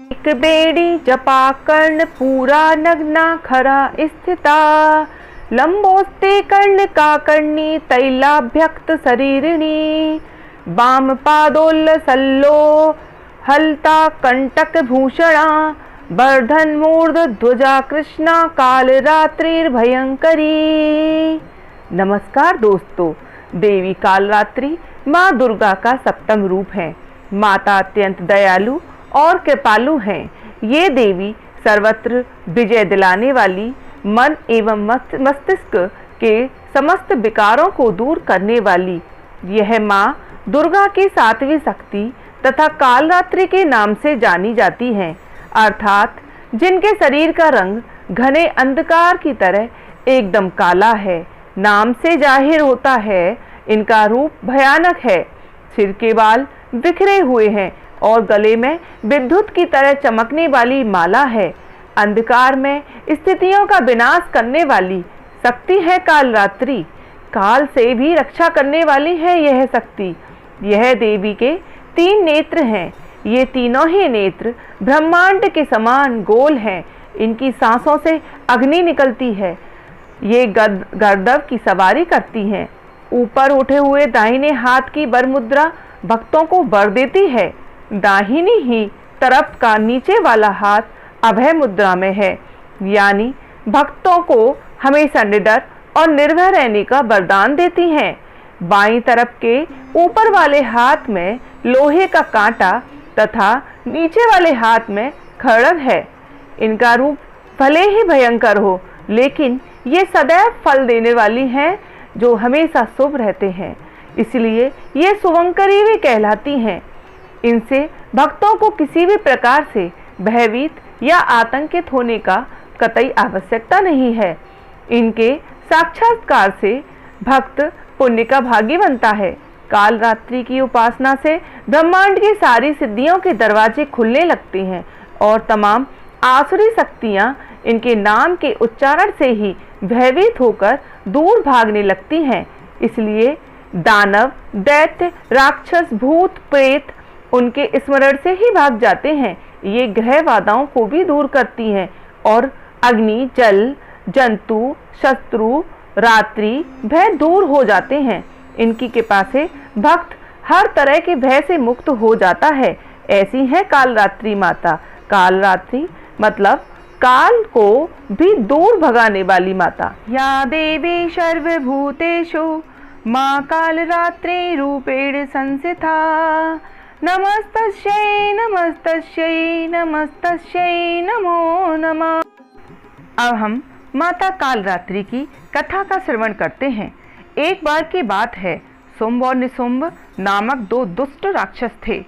एक बेड़ी जपा कर्ण पूरा नग्ना खरा स्थिता, लंबोस्ते कर्ण का कर्णी तैलाभ्यक्त शरीरिणी, वाम पादोल्ल सल्लो हलता कंटक भूषणा, वर्धन मूर्ध ध्वजा कृष्णा काल रात्रि भयंकरी। नमस्कार दोस्तों, देवी कालरात्रि माँ दुर्गा का सप्तम रूप है। माता अत्यंत दयालु और कृपालु हैं। ये देवी सर्वत्र विजय दिलाने वाली, मन एवं मस्तिष्क के समस्त विकारों को दूर करने वाली यह माँ दुर्गा की सातवीं शक्ति तथा कालरात्रि के नाम से जानी जाती हैं। अर्थात जिनके शरीर का रंग घने अंधकार की तरह एकदम काला है। नाम से जाहिर होता है इनका रूप भयानक है। सिर के बाल बिखरे हुए हैं और गले में विद्युत की तरह चमकने वाली माला है। अंधकार में स्थितियों का विनाश करने वाली शक्ति है कालरात्रि। काल से भी रक्षा करने वाली है यह शक्ति। यह देवी के 3 नेत्र हैं। ये तीनों ही नेत्र ब्रह्मांड के समान गोल हैं। इनकी सांसों से अग्नि निकलती है। ये गर्दभ की सवारी करती हैं। ऊपर उठे हुए दाहिने हाथ की वर मुद्रा भक्तों को वर देती है। दाहिनी ही तरफ का नीचे वाला हाथ अभय मुद्रा में है, यानी भक्तों को हमेशा निडर और निर्भय रहने का वरदान देती हैं। बाईं तरफ के ऊपर वाले हाथ में लोहे का कांटा तथा नीचे वाले हाथ में खड्ग है। इनका रूप भले ही भयंकर हो, लेकिन ये सदैव फल देने वाली हैं जो हमेशा शुभ रहते हैं, इसलिए ये शुभंकरी भी कहलाती हैं। इनसे भक्तों को किसी भी प्रकार से भयभीत या आतंकित होने का कतई आवश्यकता नहीं है। इनके साक्षात्कार से भक्त पुण्य का भागी बनता है। कालरात्रि की उपासना से ब्रह्मांड की सारी सिद्धियों के दरवाजे खुलने लगते हैं और तमाम आसुरी शक्तियाँ इनके नाम के उच्चारण से ही भयभीत होकर दूर भागने लगती हैं। इसलिए दानव, दैत्य, राक्षस, भूत, प्रेत उनके स्मरण से ही भाग जाते हैं। ये ग्रह बाधाओं को भी दूर करती हैं और अग्नि, जल, जंतु, शत्रु, रात्रि भय दूर हो जाते हैं। इनकी कृपा से भक्त हर तरह के भय से मुक्त हो जाता है। ऐसी है कालरात्रि माता। कालरात्रि मतलब काल को भी दूर भगाने वाली माता। या देवी सर्वभूतेषु माँ कालरात्रि रूपेण संस्थिता, नमस्तस्यै नमस्तस्यै नमस्तस्यै नमो नमः। अब हम माता कालरात्रि की कथा का श्रवण करते हैं। एक बार की बात है, शुंभ और निशुंभ नामक 2 दुष्ट राक्षस थे।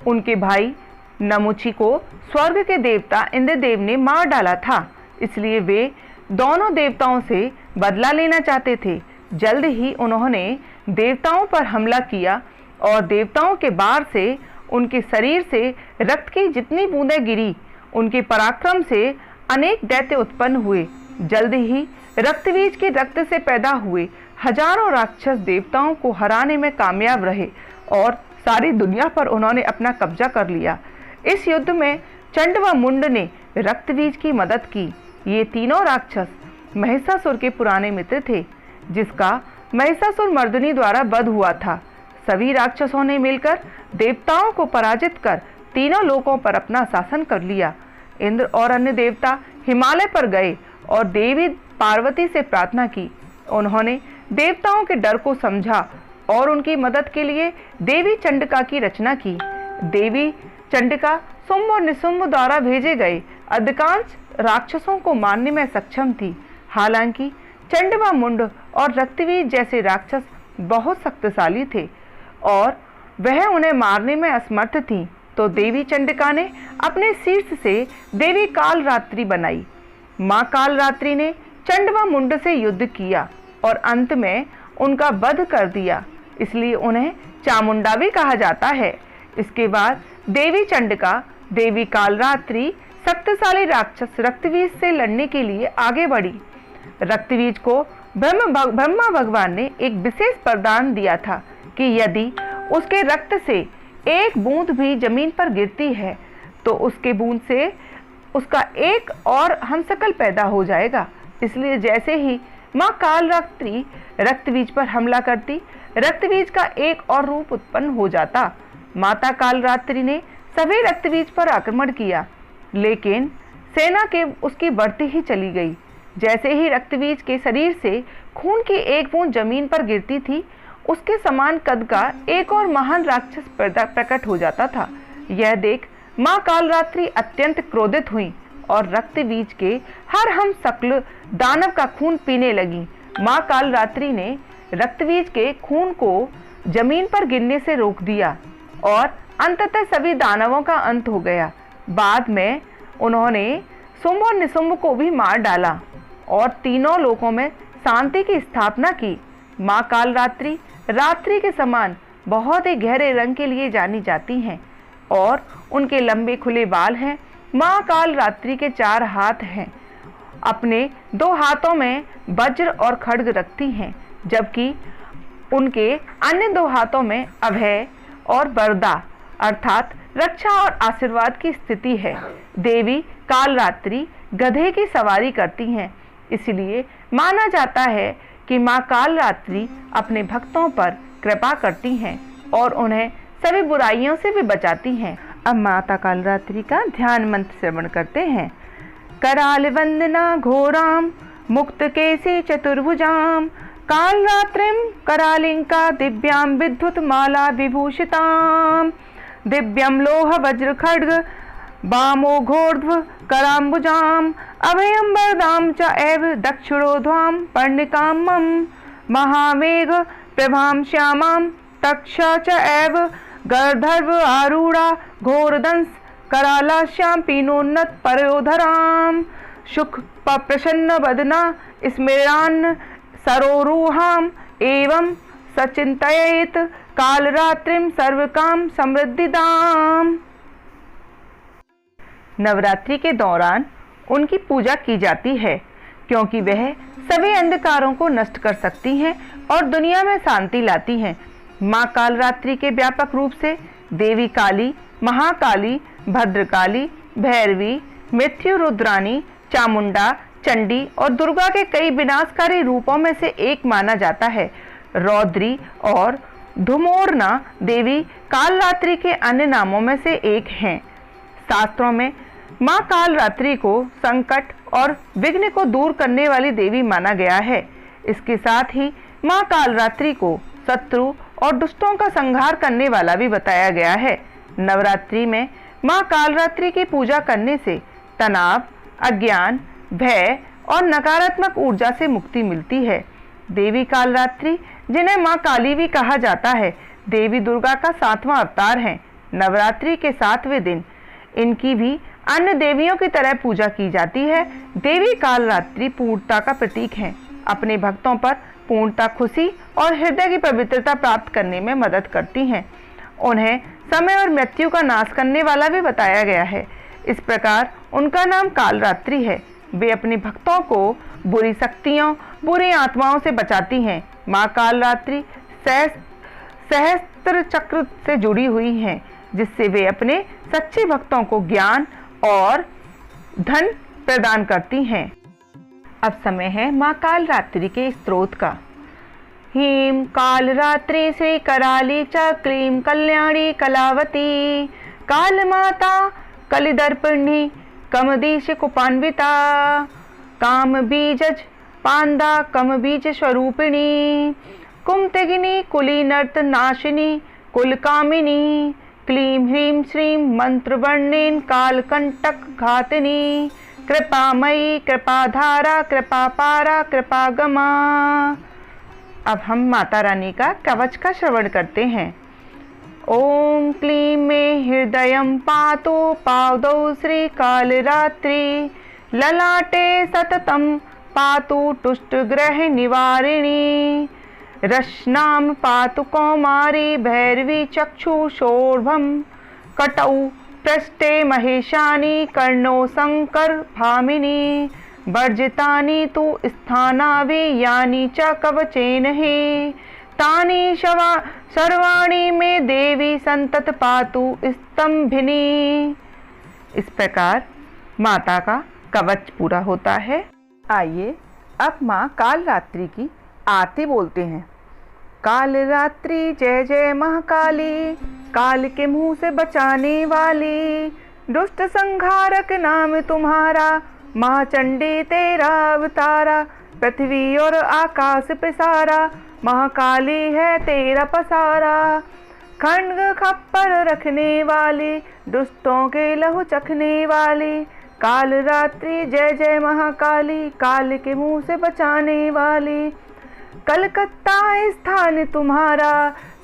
उनके भाई नमुची को स्वर्ग के देवता इंद्रदेव ने मार डाला था, इसलिए वे दोनों देवताओं से बदला लेना चाहते थे। जल्द ही उन्होंने देवताओं पर हमला किया और देवताओं के बार से उनके शरीर से रक्त की जितनी बूंदें गिरी, उनके पराक्रम से अनेक दैत्य उत्पन्न हुए। जल्द ही रक्तबीज के रक्त से पैदा हुए हजारों राक्षस देवताओं को हराने में कामयाब रहे और सारी दुनिया पर उन्होंने अपना कब्जा कर लिया। इस युद्ध में चंड व मुंड ने रक्तबीज की मदद की। ये तीनों राक्षस महिषासुर के पुराने मित्र थे, जिसका महिषासुर मर्दनी द्वारा वध हुआ था। सभी राक्षसों ने मिलकर देवताओं को पराजित कर तीनों लोकों पर अपना शासन कर लिया। इंद्र और अन्य देवता हिमालय पर गए और देवी पार्वती से प्रार्थना की। उन्होंने देवताओं के डर को समझा और उनकी मदद के लिए देवी चंडिका की रचना की। देवी चंडिका शुंभ और निशुंभ द्वारा भेजे गए अधिकांश राक्षसों को मारने में सक्षम थी। हालांकि चंड व मुंड और रक्तबीज जैसे राक्षस बहुत शक्तिशाली थे और वह उन्हें मारने में असमर्थ थी, तो देवी चंडिका ने अपने शीर्ष से देवी कालरात्रि बनाई। माँ कालरात्रि ने चंड व मुंड से युद्ध किया और अंत में उनका वध कर दिया, इसलिए उन्हें चामुंडा भी कहा जाता है। इसके बाद देवी चंडिका, देवी कालरात्रि शक्तिशाली राक्षस रक्तबीज से लड़ने के लिए आगे बढ़ी। रक्तबीज को ब्रह्मा भगवान ने एक विशेष वरदान दिया था कि यदि उसके रक्त से एक बूंद भी जमीन पर गिरती है तो उसके बूंद से उसका एक और हमशक्ल पैदा हो जाएगा। इसलिए जैसे ही माँ कालरात्रि रक्तबीज पर हमला करती, रक्तबीज का एक और रूप उत्पन्न हो जाता। माता कालरात्रि ने सभी रक्तबीज पर आक्रमण किया, लेकिन सेना के उसकी बढ़ती ही चली गई। जैसे ही रक्तबीज के शरीर से खून की एक बूंद जमीन पर गिरती थी, उसके समान कद का एक और महान राक्षस प्रकट हो जाता था। यह देख माँ कालरात्रि अत्यंत क्रोधित हुई और रक्तबीज के हर हम शक्ल दानव का खून पीने लगी। माँ कालरात्रि ने रक्तबीज के खून को जमीन पर गिरने से रोक दिया और अंततः सभी दानवों का अंत हो गया। बाद में उन्होंने शुंभ और निशुंभ को भी मार डाला और तीनों लोकों में शांति की स्थापना की। माँ कालरात्रि रात्रि के समान बहुत ही गहरे रंग के लिए जानी जाती हैं और उनके लंबे खुले बाल हैं। माँ कालरात्रि के 4 हाथ हैं। अपने 2 हाथों में वज्र और खड्ग रखती हैं, जबकि उनके अन्य 2 हाथों में अभय और वरदा अर्थात रक्षा और आशीर्वाद की स्थिति है। देवी कालरात्रि गधे की सवारी करती हैं, इसलिए माना जाता है कि माँ कालरात्रि अपने भक्तों पर कृपा करती हैं और उन्हें सभी बुराइयों से भी बचाती हैं। अब माता कालरात्रि का ध्यान मंत्र श्रवण करते हैं। कराल वंदना घोराम मुक्त केसी चतुर्भुजाम कालरात्रिम करालिंका दिव्याम विद्युत माला विभूषिताम दिव्यम लोह वज्र खड्ग वामो घोर्ध्व कराम्बुजाम अभयम वरदाम च एव दक्षिणोध्वाम पर्णिकाम मम महामेघ प्रभाम श्यामाम तक्षा च एव गर्धर्व आरूढ़ा घोरदंस करालाश्याम पीनोन्नत परोधराम सुख प्रसन्न वदना स्मेरान सरोरुहाम एवं सचिंतयेत कालरात्रिम सर्वकाम समृद्धिदाम। नवरात्रि के दौरान उनकी पूजा की जाती है, क्योंकि वह सभी अंधकारों को नष्ट कर सकती हैं और दुनिया में शांति लाती हैं। माँ कालरात्रि के व्यापक रूप से देवी काली, महाकाली, भद्रकाली, भैरवी, मृत्यु रुद्रानी, चामुंडा, चंडी और दुर्गा के कई विनाशकारी रूपों में से एक माना जाता है। रौद्री और धुमोरना देवी कालरात्रि के अन्य नामों में से एक हैं। शास्त्रों में माँ कालरात्रि को संकट और विघ्न को दूर करने वाली देवी माना गया है। इसके साथ ही माँ कालरात्रि को शत्रु और दुष्टों का संहार करने वाला भी बताया गया है। नवरात्रि में माँ कालरात्रि की पूजा करने से तनाव, अज्ञान, भय और नकारात्मक ऊर्जा से मुक्ति मिलती है। देवी कालरात्रि, जिन्हें माँ काली भी कहा जाता है, देवी दुर्गा का 7वां अवतार है। नवरात्रि के 7वें दिन इनकी भी अन्य देवियों की तरह पूजा की जाती है। देवी कालरात्रि पूर्णता का प्रतीक है। अपने भक्तों पर पूर्णता, खुशी और हृदय की पवित्रता प्राप्त करने में मदद करती हैं। उन्हें समय और मृत्यु का नाश करने वाला भी बताया गया है। इस प्रकार उनका नाम कालरात्रि है। वे अपने भक्तों को बुरी शक्तियों, बुरी आत्माओं से बचाती हैं। माँ कालरात्रि सहस्त्र चक्र से जुड़ी हुई हैं, जिससे वे अपने सच्चे भक्तों को ज्ञान और धन प्रदान करती हैं। अब समय है माँ कालरात्रि के स्तोत्र का। ह्रीं कालरात्रि श्री कराली च क्लीं कल्याणी कलावती कालमाता कलिदर्पिणी कमदीश कुपान्विता काम बीजज पांदा कम बीज स्वरूपिणी कुमतिगिनी कुली नर्त नाशिनी कुलकामिनी क्लीं ह्रीं श्रीं मंत्रवर्णेन कालकंटक घातिनी कृपामयी कृपाधारा कृपापारा कृपागमा। अब हम माता रानी का कवच का श्रवण करते हैं। ओम क्लीं मे हृदयं पातु पादौ श्री कालरात्रि ललाटे सततं पातु तुष्टग्रह निवारिणी रश्नाम पातु कौमारी भैरवी चक्षुषोर्भम कटौ पृष्ठे महेशानी कर्णो शंकर भामिनी वर्जितानि तु स्थानावि यानि च कवचेन हि तानि सर्वाणि मे देवी संतत पातु स्तंभिनी। इस प्रकार माता का कवच पूरा होता है। आइए अब माँ कालरात्रि की आरती बोलते हैं। कालरात्रि जय जय महाकाली, काल के मुंह से बचाने वाली, दुष्ट संहारक नाम तुम्हारा, महाचंडी तेरा अवतारा, पृथ्वी और आकाश पे सारा, महाकाली है तेरा पसारा। खंड खप्पर रखने वाली, दुष्टों के लहू चखने वाली, कालरात्रि जय जय महाकाली, काल के मुंह से बचाने वाली। कलकत्ता स्थान तुम्हारा,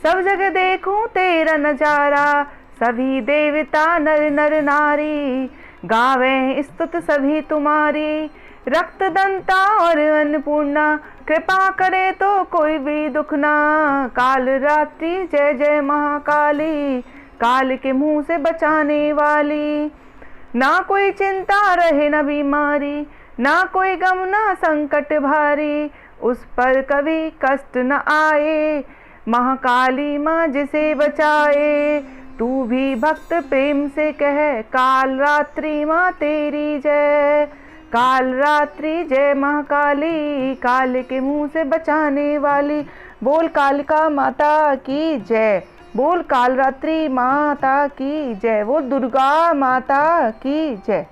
सब जगह देखूं तेरा नजारा, सभी देवता नर नर नारी, गावे स्तुत सभी तुम्हारी। रक्त दंता और अन्नपूर्णा, कृपा करे तो कोई भी दुख ना, कालरात्रि जय जय महाकाली, काल के मुंह से बचाने वाली। ना कोई चिंता रहे न बीमारी, ना कोई गम ना संकट भारी, उस पर कभी कष्ट न आए, महाकाली माँ जिसे बचाए। तू भी भक्त प्रेम से कह, कालरात्रि माँ तेरी जय, कालरात्रि जय महाकाली, काल के मुंह से बचाने वाली। बोल कालिका माता की जय, बोल कालरात्रि माता की जय, बोल दुर्गा माता की जय।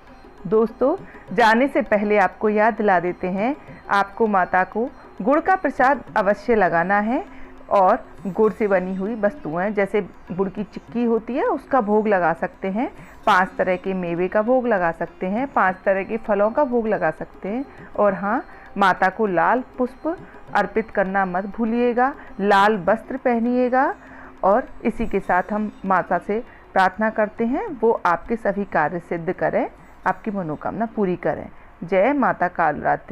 दोस्तों, जाने से पहले आपको याद दिला देते हैं, आपको माता को गुड़ का प्रसाद अवश्य लगाना है और गुड़ से बनी हुई वस्तुएं जैसे गुड़ की चिक्की होती है उसका भोग लगा सकते हैं, 5 तरह के मेवे का भोग लगा सकते हैं, 5 तरह के फलों का भोग लगा सकते हैं। और हाँ, माता को लाल पुष्प अर्पित करना मत भूलिएगा, लाल वस्त्र पहनिएगा। और इसी के साथ हम माता से प्रार्थना करते हैं वो आपके सभी कार्य सिद्ध करें, आपकी मनोकामना पूरी करें। जय माता कालरात्रि।